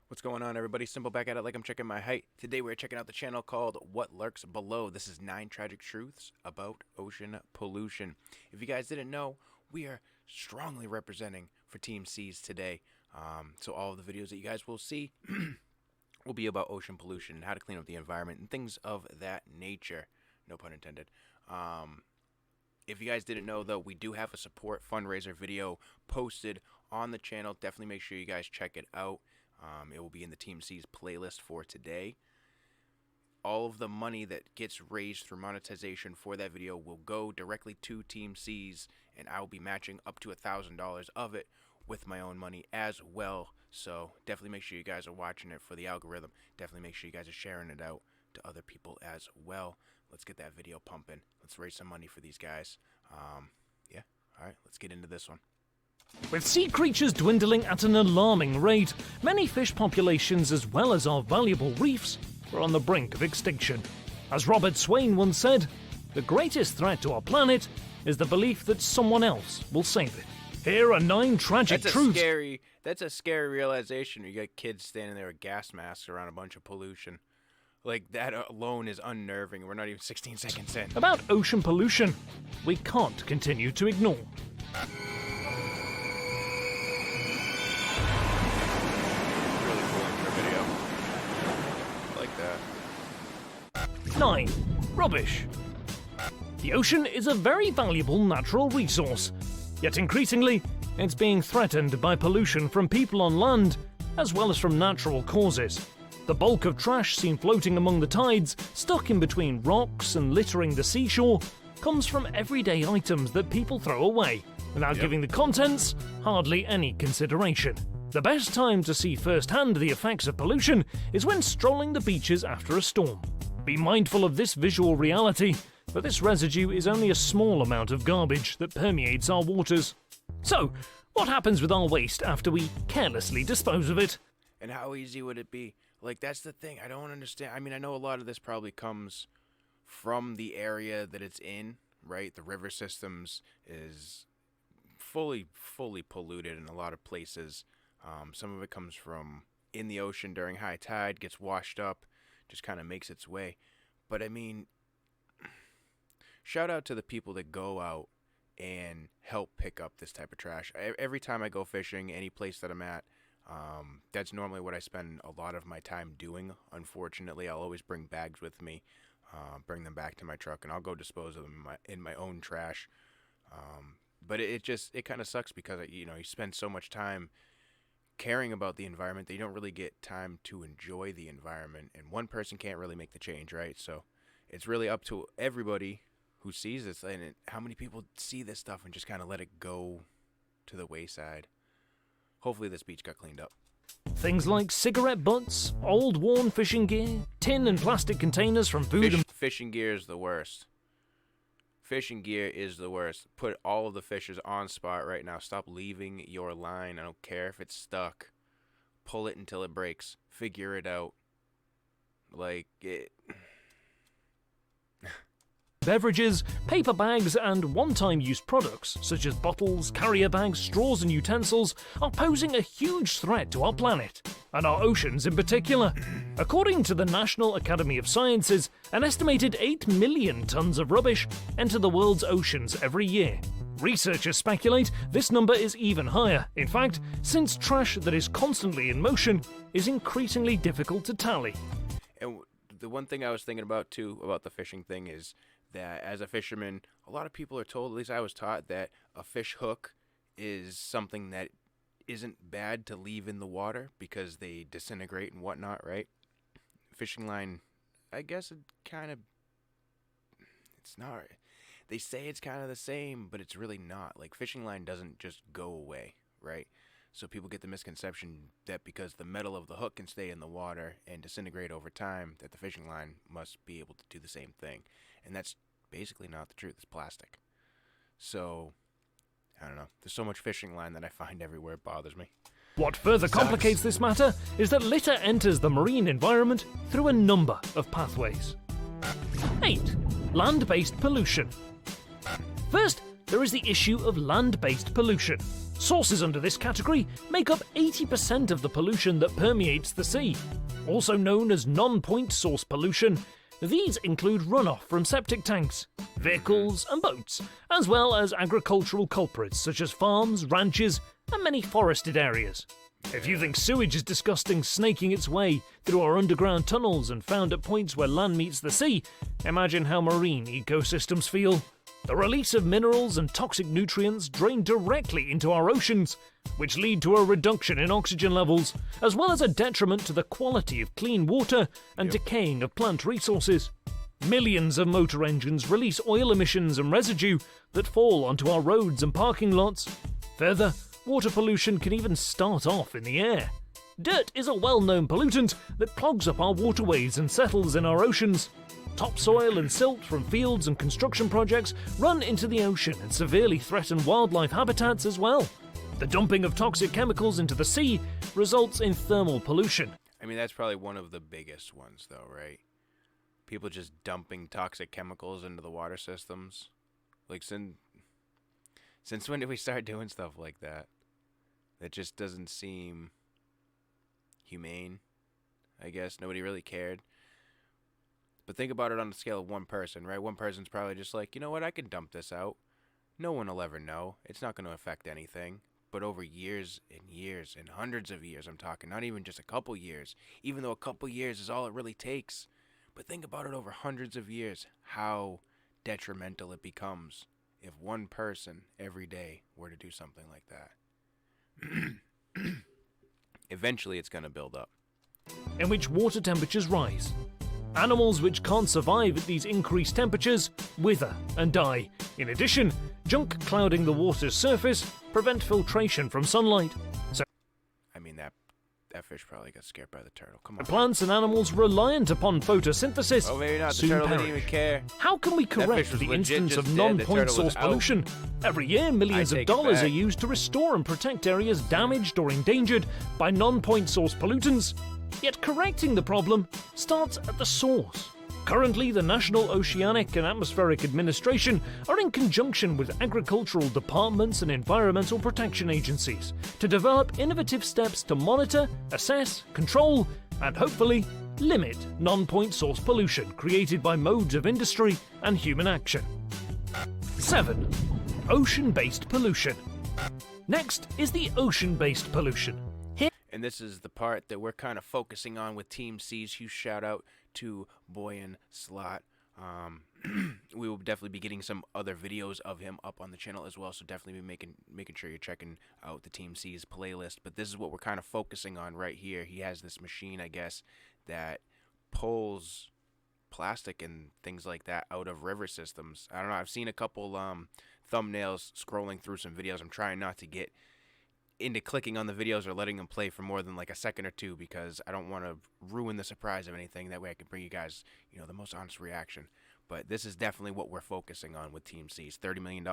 What's going on, everybody? Simple back at it like I'm checking my height. Today we're checking out the channel called What Lurks Below. This is 9 tragic truths about ocean pollution. If you guys didn't know, we are strongly representing for Team Seas today. So all of the videos that you guys will see will be about ocean pollution and how to clean up the environment and things of that nature. No pun intended. If you guys didn't know, though, we do have a support fundraiser video posted on the channel. Definitely make sure you guys check it out. It will be in the Team C's playlist for today. All of the money that gets raised through monetization for that video will go directly to Team C's, and I will be matching up to $1,000 of it with my own money as well. So definitely make sure you guys are watching it for the algorithm. Definitely make sure you guys are sharing it out to other people as well. Let's get that video pumping. Let's raise some money for these guys. Yeah, all right, let's get into this one. With sea creatures dwindling at an alarming rate, many fish populations as well as our valuable reefs are on the brink of extinction. As Robert Swain once said, the greatest threat to our planet is the belief that someone else will save it. Here are 9 tragic truths. That's a scary realization. You got kids standing there with gas masks around a bunch of pollution. Like, that alone is unnerving. We're not even 16 seconds in. About ocean pollution we can't continue to ignore. Really cool intro video. I like that. 9. Rubbish. The ocean is a very valuable natural resource, yet increasingly it's being threatened by pollution from people on land as well as from natural causes. The bulk of trash seen floating among the tides, stuck in between rocks and littering the seashore, comes from everyday items that people throw away, without giving the contents hardly any consideration. The best time to see firsthand the effects of pollution is when strolling the beaches after a storm. Be mindful of this visual reality, but this residue is only a small amount of garbage that permeates our waters. So, what happens with our waste after we carelessly dispose of it? And how easy would it be? Like, that's the thing. I don't understand. I mean, I know a lot of this probably comes from the area that it's in, right? The river systems is fully polluted in a lot of places. Some of it comes from in the ocean during high tide, gets washed up, just kind of makes its way. But I mean, shout out to the people that go out and help pick up this type of trash. Every time I go fishing, any place that I'm at, that's normally what I spend a lot of my time doing. Unfortunately, I'll always bring bags with me, bring them back to my truck, and I'll go dispose of them in my own trash. But it kind of sucks because, you spend so much time caring about the environment that you don't really get time to enjoy the environment, and one person can't really make the change, right? So it's really up to everybody who sees this, and how many people see this stuff and just kind of let it go to the wayside. Hopefully this beach got cleaned up. Things like cigarette butts, old worn fishing gear, tin and plastic containers from food and... Fishing gear is the worst. Fishing gear is the worst. Put all of the fishers on spot right now. Stop leaving your line. I don't care if it's stuck. Pull it until it breaks. Figure it out. Like, it... Beverages, paper bags, and one-time use products, such as bottles, carrier bags, straws, and utensils, are posing a huge threat to our planet, and our oceans in particular. According to the National Academy of Sciences, an estimated 8 million tons of rubbish enter the world's oceans every year. Researchers speculate this number is even higher, in fact, since trash that is constantly in motion is increasingly difficult to tally. And the one thing I was thinking about, too, about the fishing thing is that as a fisherman, a lot of people are told, at least I was taught, that a fish hook is something that isn't bad to leave in the water because they disintegrate and whatnot, right? Fishing line, I guess it's not. They say it's kind of the same, but it's really not. Like, fishing line doesn't just go away, right? So people get the misconception that because the metal of the hook can stay in the water and disintegrate over time, that the fishing line must be able to do the same thing. And that's basically not the truth. It's plastic. So, I don't know. There's so much fishing line that I find everywhere. It bothers me. What further complicates this matter is that litter enters the marine environment through a number of pathways. 8. Land-based pollution. First, there is the issue of land-based pollution. Sources under this category make up 80% of the pollution that permeates the sea. Also known as non-point source pollution, these include runoff from septic tanks, vehicles and boats, as well as agricultural culprits such as farms, ranches and many forested areas. If you think sewage is disgusting snaking its way through our underground tunnels and found at points where land meets the sea, imagine how marine ecosystems feel. The release of minerals and toxic nutrients drain directly into our oceans, which lead to a reduction in oxygen levels, as well as a detriment to the quality of clean water and decaying of plant resources. Millions of motor engines release oil emissions and residue that fall onto our roads and parking lots. Further, water pollution can even start off in the air. Dirt is a well-known pollutant that clogs up our waterways and settles in our oceans. Topsoil and silt from fields and construction projects run into the ocean and severely threaten wildlife habitats as well. The dumping of toxic chemicals into the sea results in thermal pollution. I mean, that's probably one of the biggest ones, though, right? People just dumping toxic chemicals into the water systems. Like, since when did we start doing stuff like that? That just doesn't seem humane, I guess. Nobody really cared. But think about it on the scale of one person, right? One person's probably just like, you know what, I can dump this out. No one will ever know. It's not going to affect anything. But over years and hundreds of years, I'm talking, not even just a couple years, even though a couple years is all it really takes. But think about it over hundreds of years, how detrimental it becomes if one person every day were to do something like that. Eventually, it's going to build up. In which water temperatures rise. Animals which can't survive at these increased temperatures wither and die. In addition, junk clouding the water's surface prevent filtration from sunlight. So, I mean, that fish probably got scared by the turtle. Come on. Plants and animals reliant upon photosynthesis Oh, maybe not. The soon turtle perish. didn't even care. How can we correct was the legit instance just of dead. The non-point turtle was source out. pollution? Every year, millions I of take it dollars are back. used to restore and protect areas damaged or endangered by non-point source pollutants. Yet correcting the problem starts at the source. Currently, the National Oceanic and Atmospheric Administration are in conjunction with agricultural departments and environmental protection agencies to develop innovative steps to monitor, assess, control, and hopefully limit non-point source pollution created by modes of industry and human action. 7. Ocean-based pollution. Next is the ocean-based pollution. And this is the part that we're kind of focusing on with Team C's. Huge shout out to Boyan Slot. We will definitely be getting some other videos of him up on the channel as well, so definitely be making sure you're checking out the Team C's playlist. But this is what we're kind of focusing on right here. He has this machine, I guess, that pulls plastic and things like that out of river systems. I don't know. I've seen a couple thumbnails scrolling through some videos. I'm trying not to get into clicking on the videos or letting them play for more than like a second or two because I don't want to ruin the surprise of anything. That way I can bring you guys, the most honest reaction. But this is definitely what we're focusing on with Team C's. $30 million,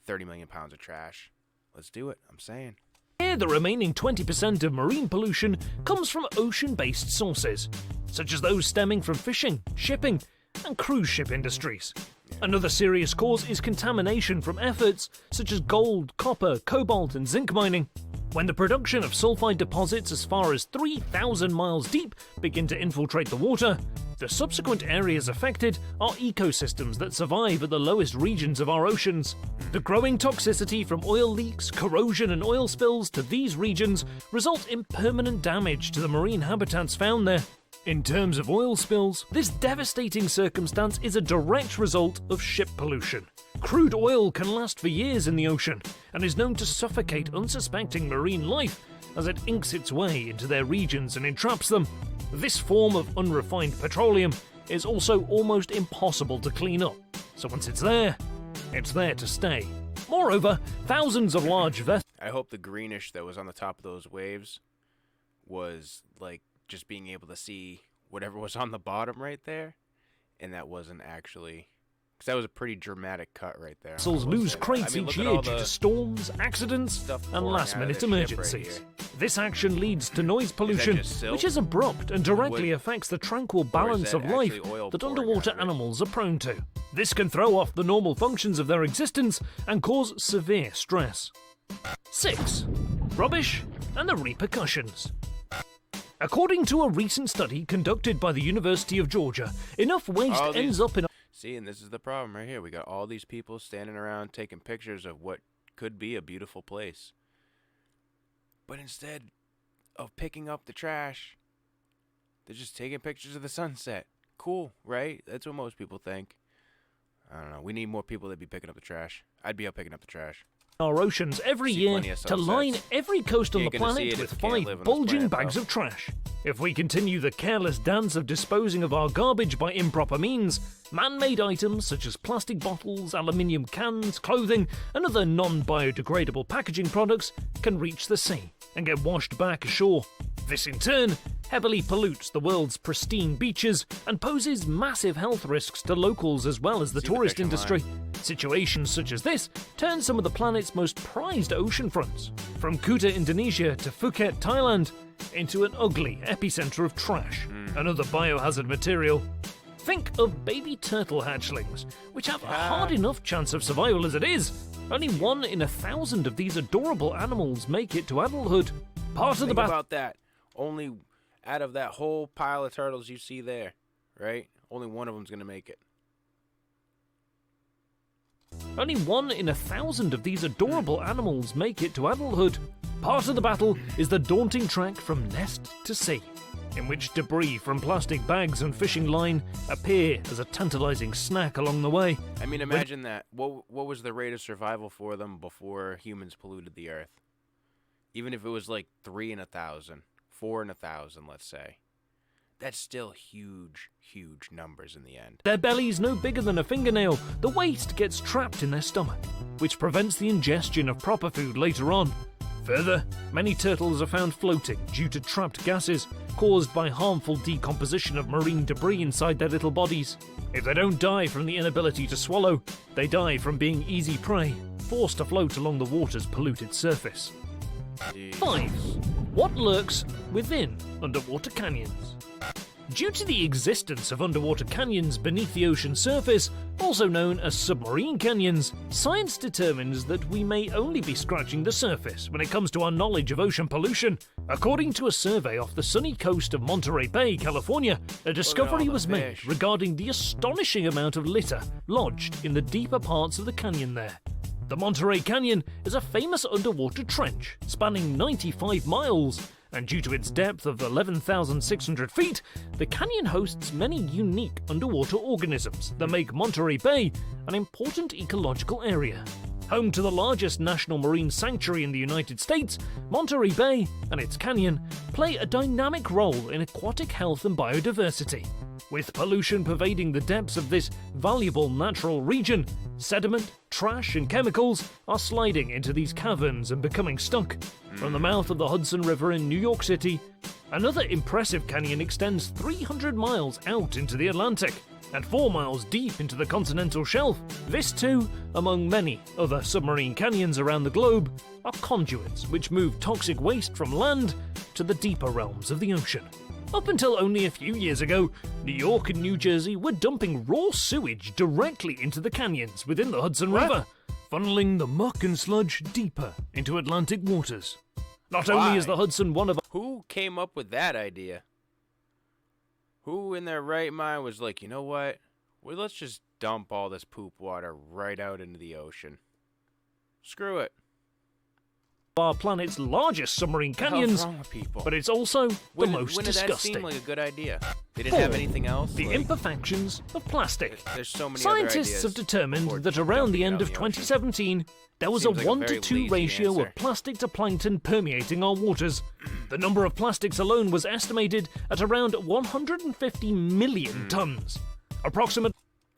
30 million pounds of trash. Let's do it. I'm saying. Here, the remaining 20% of marine pollution comes from ocean-based sources, such as those stemming from fishing, shipping, and cruise ship industries. Another serious cause is contamination from efforts such as gold, copper, cobalt, and zinc mining. When the production of sulfide deposits as far as 3,000 miles deep begin to infiltrate the water, the subsequent areas affected are ecosystems that survive at the lowest regions of our oceans. The growing toxicity from oil leaks, corrosion, and oil spills to these regions result in permanent damage to the marine habitats found there. In terms of oil spills, this devastating circumstance is a direct result of ship pollution. Crude oil can last for years in the ocean and is known to suffocate unsuspecting marine life as it inks its way into their regions and entraps them. This form of unrefined petroleum is also almost impossible to clean up, so once it's there to stay. Moreover, thousands of large vessels... I hope the greenish that was on the top of those waves was like just being able to see whatever was on the bottom right there, and that wasn't actually, because that was a pretty dramatic cut right there. Vessels lose crates each year due to storms, accidents, and last-minute emergencies. This action leads to noise pollution, which is abrupt and directly affects the tranquil balance of life that underwater animals are prone to. This can throw off the normal functions of their existence and cause severe stress. 6. Rubbish and the repercussions. According to a recent study conducted by the University of Georgia, enough waste ends up in... See, and this is the problem right here. We got all these people standing around taking pictures of what could be a beautiful place. But instead of picking up the trash, they're just taking pictures of the sunset. Cool, right? That's what most people think. I don't know. We need more people that be picking up the trash. I'd be out picking up the trash. Our oceans every year to line every coast on the planet with 5 bulging bags of trash. If we continue the careless dance of disposing of our garbage by improper means, man-made items such as plastic bottles, aluminium cans, clothing, and other non-biodegradable packaging products can reach the sea and get washed back ashore. This in turn heavily pollutes the world's pristine beaches and poses massive health risks to locals as well as the tourist industry. Situations such as this turn some of the planet's most prized oceanfronts, from Kuta, Indonesia to Phuket, Thailand, into an ugly epicenter of trash and other biohazard material. Think of baby turtle hatchlings, which have a hard enough chance of survival as it is. Only 1 in 1,000 of these adorable animals make it to adulthood. Part of the battle. About that, only out of that whole pile of turtles you see there, right? Only one of them's gonna make it. Only 1 in 1,000 of these adorable animals make it to adulthood. Part of the battle is the daunting trek from nest to sea, in which debris from plastic bags and fishing line appear as a tantalizing snack along the way. I mean, imagine that. What was the rate of survival for them before humans polluted the earth? Even if it was like 3 in 1,000, 4 in 1,000, let's say. That's still huge, huge numbers in the end. Their bellies no bigger than a fingernail, the waste gets trapped in their stomach, which prevents the ingestion of proper food later on. Further, many turtles are found floating due to trapped gases caused by harmful decomposition of marine debris inside their little bodies. If they don't die from the inability to swallow, they die from being easy prey, forced to float along the water's polluted surface. Jeez. 5. What lurks within underwater canyons? Due to the existence of underwater canyons beneath the ocean surface, also known as submarine canyons, science determines that we may only be scratching the surface when it comes to our knowledge of ocean pollution. According to a survey off the sunny coast of Monterey Bay, California, a discovery was made regarding the astonishing amount of litter lodged in the deeper parts of the canyon there. The Monterey Canyon is a famous underwater trench spanning 95 miles, and due to its depth of 11,600 feet, the canyon hosts many unique underwater organisms that make Monterey Bay an important ecological area. Home to the largest national marine sanctuary in the United States, Monterey Bay and its canyon play a dynamic role in aquatic health and biodiversity. With pollution pervading the depths of this valuable natural region, sediment, trash and chemicals are sliding into these caverns and becoming stuck. From the mouth of the Hudson River in New York City, another impressive canyon extends 300 miles out into the Atlantic and 4 miles deep into the continental shelf. This too, among many other submarine canyons around the globe, are conduits which move toxic waste from land to the deeper realms of the ocean. Up until only a few years ago, New York and New Jersey were dumping raw sewage directly into the canyons within the Hudson River, funneling the muck and sludge deeper into Atlantic waters. Not only is the Hudson one of... Who came up with that idea? Who in their right mind was like, you know what? Well, let's just dump all this poop water right out into the ocean. Screw it. Our planet's largest submarine canyons, wrong with people? But it's also the most when did disgusting. That seem like a good idea? They didn't have anything else? The imperfections of plastic. There's so many Scientists have determined that around the end of 2017, there was a 1 to 2 ratio of plastic to plankton permeating our waters. The number of plastics alone was estimated at around 150 million tons. Approximately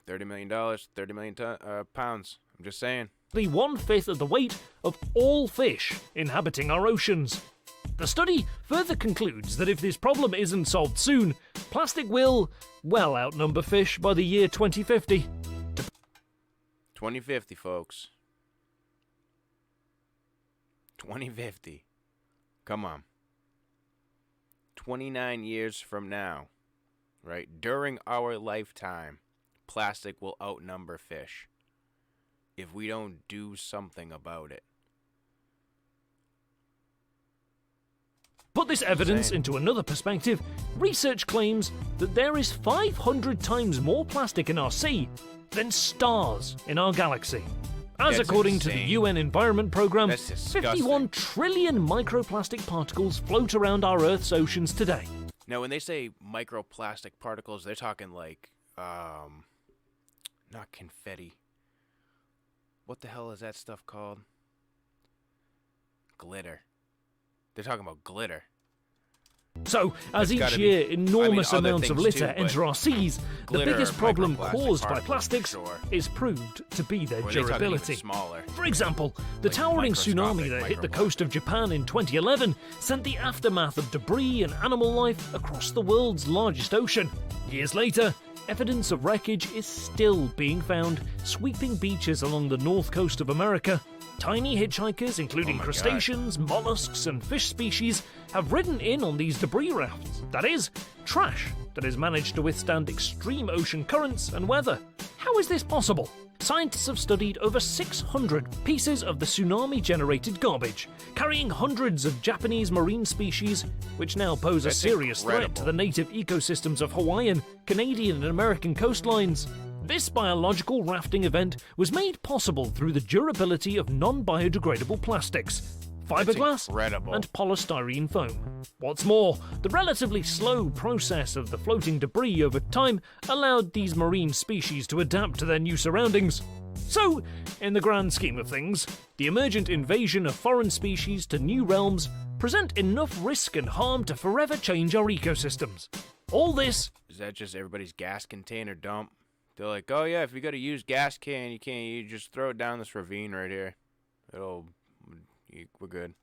$30 million, 30 million pounds. I'm just saying. 1/5 of the weight of all fish inhabiting our oceans. The study further concludes that if this problem isn't solved soon, plastic will well outnumber fish by the year 2050. 2050, folks. 2050. Come on. 29 years from now, right? During our lifetime, plastic will outnumber fish if we don't do something about it. put this evidence Insane. into another perspective, research claims that there is 500 times more plastic in our sea than stars in our galaxy. As That's according to the insane. UN Environment Programme, That's disgusting. 51 trillion microplastic particles float around our Earth's oceans today. Now, when they say microplastic particles, they're talking like, not confetti. What the hell is that stuff called? Glitter. They're talking about glitter. So, as It's each gotta be- year enormous other amounts of things litter too, but enter our seas, the glitter biggest or problem microplastic caused by particles, plastics sure. is proved to be their Or are they talking even durability. smaller? For example, the Like towering tsunami microscopic that hit the microplastic. coast of Japan in 2011 sent the aftermath of debris and animal life across the world's largest ocean. Years later, evidence of wreckage is still being found sweeping beaches along the north coast of America. Tiny hitchhikers, including Oh my crustaceans, mollusks, and fish species, have ridden in on these debris rafts. That is, trash that has managed to withstand extreme ocean currents and weather. How is this possible? Scientists have studied over 600 pieces of the tsunami-generated garbage, carrying hundreds of Japanese marine species, which now pose a That's serious threat incredible. to the native ecosystems of Hawaiian, Canadian, and American coastlines. This biological rafting event was made possible through the durability of non-biodegradable plastics, fiberglass, incredible. and polystyrene foam. What's more, the relatively slow process of the floating debris over time allowed these marine species to adapt to their new surroundings. So, in the grand scheme of things, the emergent invasion of foreign species to new realms present enough risk and harm to forever change our ecosystems. All this Is that just everybody's gas container dump? They're like, oh yeah, if you got a used gas can, you just throw it down this ravine right here. We're good.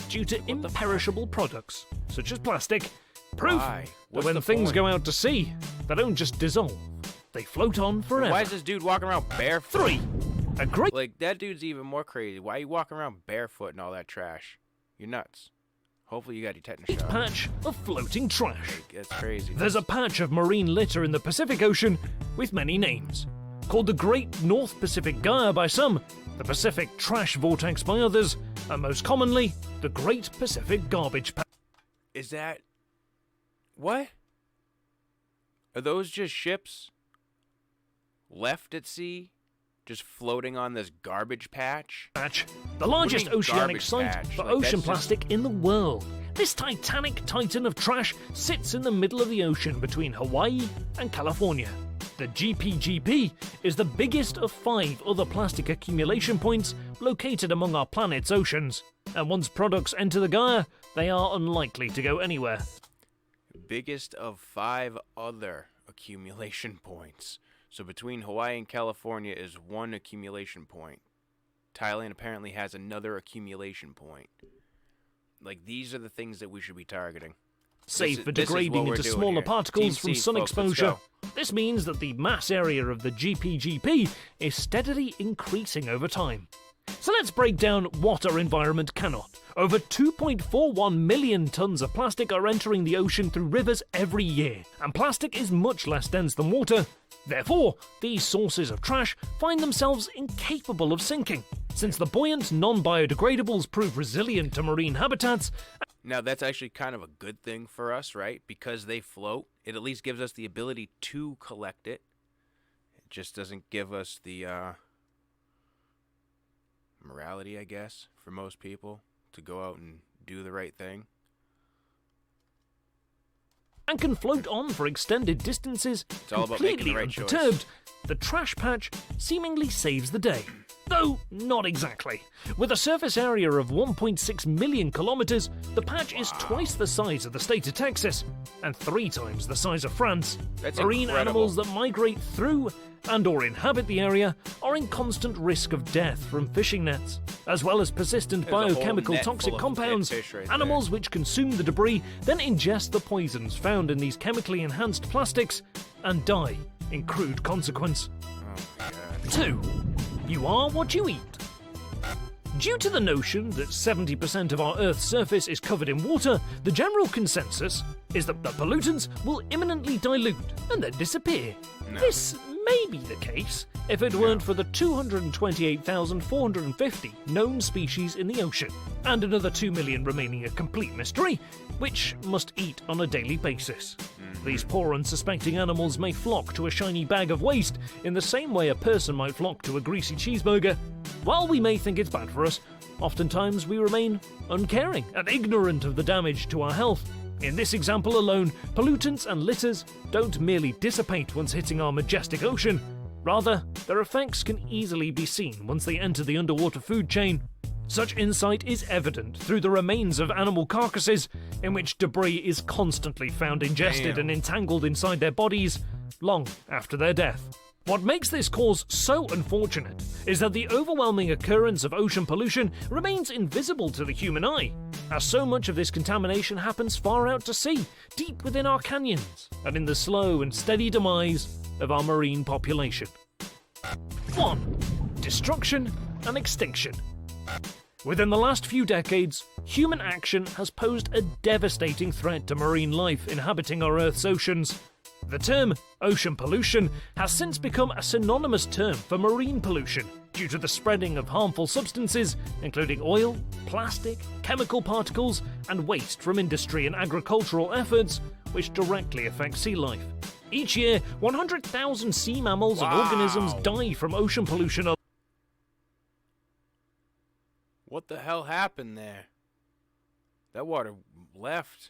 due to imperishable products, such as plastic, proof Why? that What's when the things point? go out to sea, they don't just dissolve, they float on forever. Why is this dude walking around barefoot? 3. A great Like, that dude's even more crazy. Why are you walking around barefoot and all that trash? You're nuts. Hopefully you got your tetanus shot. patch of floating trash. Like, that's crazy. There's a patch of marine litter in the Pacific Ocean with many names. Called the Great North Pacific Gyre by some, the Pacific Trash Vortex by others, and most commonly, the Great Pacific Garbage Patch. Is that... What? Are those just ships left at sea? Just floating on this garbage patch? The largest What do you mean oceanic garbage site patch? for Like, ocean that's just- plastic in the world. This titanic titan of trash sits in the middle of the ocean between Hawaii and California. The GPGP is the biggest of 5 other plastic accumulation points located among our planet's oceans, and once products enter the gyre, they are unlikely to go anywhere. Biggest of 5 other accumulation points. So between Hawaii and California is one accumulation point. Thailand apparently has another accumulation point. Like, these are the things that we should be targeting. Safe for this is what degrading we're into doing smaller here. particles Team from C, sun folks, let's exposure. go. This means that the mass area of the GPGP is steadily increasing over time. So let's break down what our environment cannot. Over 2.41 million tons of plastic are entering the ocean through rivers every year, and plastic is much less dense than water. Therefore, these sources of trash find themselves incapable of sinking, since the buoyant non-biodegradables prove resilient to marine habitats. Now, that's actually kind of a good thing for us, right? Because they float, it at least gives us the ability to collect it. It just doesn't give us the morality, I guess, for most people to go out and do the right thing. And can float on for extended distances, It's all about making completely the right choice. unperturbed. The trash patch seemingly saves the day. Though, not exactly. With a surface area of 1.6 million kilometers, the patch is twice the size of the state of Texas, and 3 times the size of France. That's Marine incredible. animals that migrate through and or inhabit the area are in constant risk of death from fishing nets, as well as persistent There's a whole biochemical net toxic full of compounds. dead fish right Animals which consume the debris then ingest the poisons found in these chemically enhanced plastics and die in crude consequence. Oh my god. 2. You are what you eat. Due to the notion that 70% of our Earth's surface is covered in water, the general consensus is that the pollutants will imminently dilute and then disappear. No. This may be the case if it weren't for the 228,450 known species in the ocean, and another 2 million remaining a complete mystery, which must eat on a daily basis. These poor unsuspecting animals may flock to a shiny bag of waste in the same way a person might flock to a greasy cheeseburger. While we may think it's bad for us, oftentimes we remain uncaring and ignorant of the damage to our health. In this example alone, pollutants and litters don't merely dissipate once hitting our majestic ocean. Rather, their effects can easily be seen once they enter the underwater food chain. Such insight is evident through the remains of animal carcasses, in which debris is constantly found ingested and entangled inside their bodies, long after their death. What makes this cause so unfortunate is that the overwhelming occurrence of ocean pollution remains invisible to the human eye, as so much of this contamination happens far out to sea, deep within our canyons, and in the slow and steady demise of our marine population. 1. Destruction and extinction. Within the last few decades, human action has posed a devastating threat to marine life inhabiting our Earth's oceans. The term ocean pollution has since become a synonymous term for marine pollution due to the spreading of harmful substances, including oil, plastic, chemical particles, and waste from industry and agricultural efforts, which directly affect sea life. Each year, 100,000 sea mammals and organisms die from ocean pollution. What the hell happened there? That water left.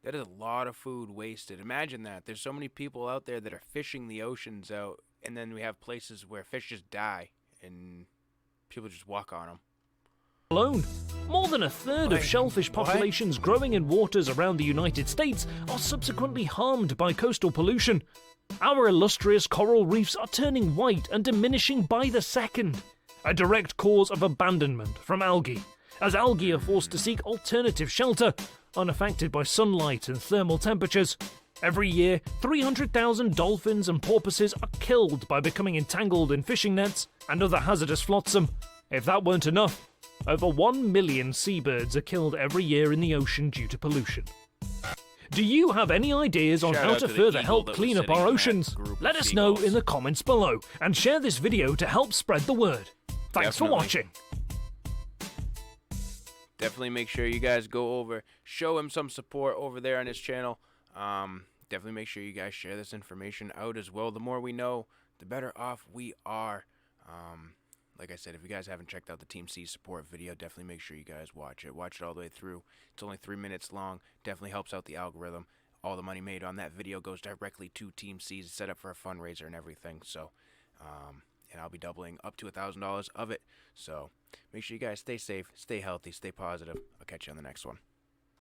That is a lot of food wasted. Imagine that. There's so many people out there that are fishing the oceans out, and then we have places where fish just die, and people just walk on them. Alone, more than a third of shellfish populations growing in waters around the United States are subsequently harmed by coastal pollution. Our illustrious coral reefs are turning white and diminishing by the second, a direct cause of abandonment from algae, as algae are forced to seek alternative shelter, unaffected by sunlight and thermal temperatures. Every year, 300,000 dolphins and porpoises are killed by becoming entangled in fishing nets and other hazardous flotsam. If that weren't enough, over 1 million seabirds are killed every year in the ocean due to pollution. Do you have any ideas on how to further help clean up our oceans? Let us know in the comments below, and share this video to help spread the word. Thanks for watching. Definitely make sure you guys go over, show him some support over there on his channel. Definitely make sure you guys share this information out as well. The more we know, the better off we are. Like I said, if you guys haven't checked out the Team C support video, definitely make sure you guys watch it. Watch it all the way through. It's only 3 minutes long. Definitely helps out the algorithm. All the money made on that video goes directly to Team C to set up for a fundraiser and everything. So, and I'll be doubling up to $1,000 of it. So make sure you guys stay safe, stay healthy, stay positive. I'll catch you on the next one.